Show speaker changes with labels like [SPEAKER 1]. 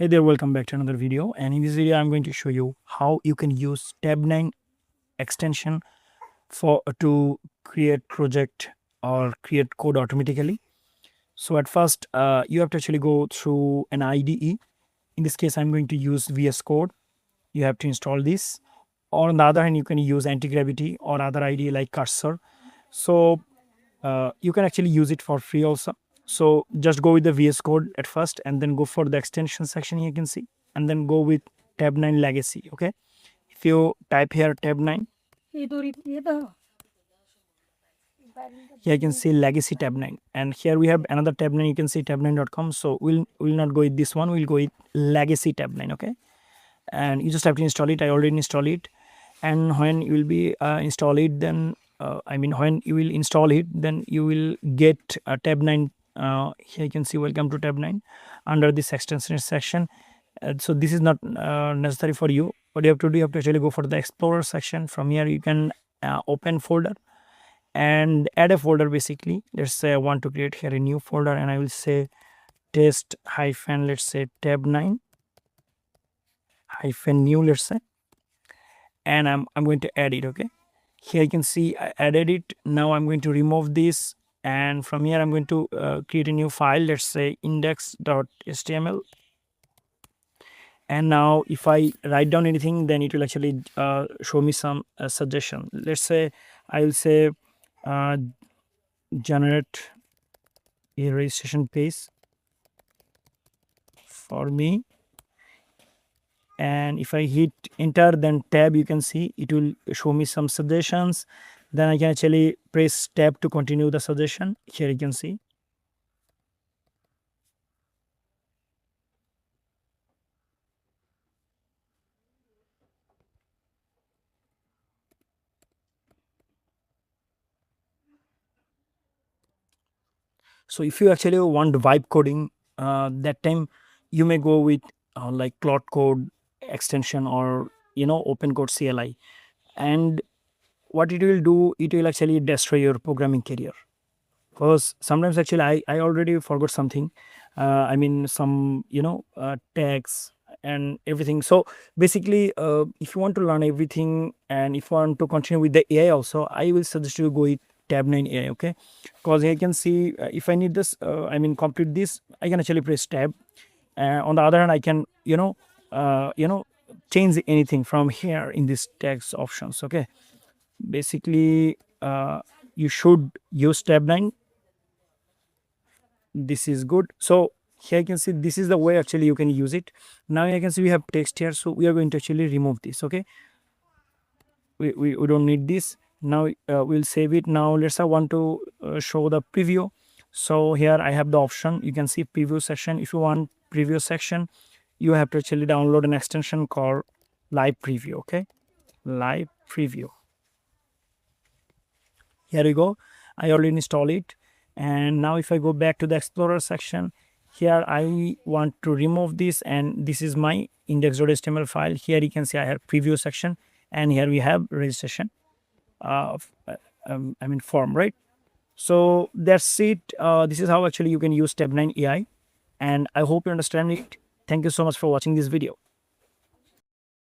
[SPEAKER 1] Hey there, welcome back to another video. And in this video, I'm going to show you how you can use Tabnine extension to create project or create code automatically. So at first, you have to actually go through an IDE. In this case, I'm going to use VS Code. You have to install this. Or on the other hand, you can use anti-gravity or other IDE like Cursor. So you can actually use it for free also. So just go with the VS Code at first and then go for the extension section you can see and then go with Tab9 Legacy. Okay, if you type here Tab9, here you can see Legacy Tab9, and here we have another Tab9. You can see tab9.com. So we'll not go with this one, we'll go with Legacy Tab9. Okay, and you just have to install it. I already installed it, and when you will be install it, then when you will install it, then you will get a Tab9. Here you can see welcome to Tab9 under this extension section. So this is not necessary for you. What you have to do, you have to actually go for the Explorer section. From here you can open folder and add a folder. Basically, let's say I want to create here a new folder, and I will say test hyphen, let's say Tab9 hyphen new, let's say, and I'm going to add it. Okay, here you can see I added it. Now I'm going to remove this, and from here I'm going to create a new file, let's say index.html. And now if I write down anything, then it will actually show me some suggestion. Let's say I will say generate a registration page for me, and if I hit enter, then tab, you can see it will show me some suggestions. Then I can actually press tab to continue the suggestion. Here you can see. So if you actually want vibe coding, that time you may go with like Cloud Code extension or Open Code CLI. And what it will do, it will actually destroy your programming career. Because sometimes actually I already forgot something. Some tags and everything. So basically, if you want to learn everything and if you want to continue with the AI also, I will suggest you go with Tab9 AI. Okay, because I can see if I need this, complete this, I can actually press tab. On the other hand, I can change anything from here in this text options. Okay, basically you should use Tab9. This is good. So here you can see this is the way actually you can use it. Now you can see we have text here, so we are going to actually remove this. Okay, we don't need this. Now we'll save it. Now let's say I want to show the preview. So here I have the option, you can see preview section. If you want preview section, you have to actually download an extension called live preview. Okay, live preview. Here we go, I already installed it. And now if I go back to the Explorer section, here I want to remove this, and this is my index.html file. Here you can see I have preview section, and here we have registration form, right? So that's it. This is how actually you can use Tab9 AI, and I hope you understand it. Thank you so much for watching this video.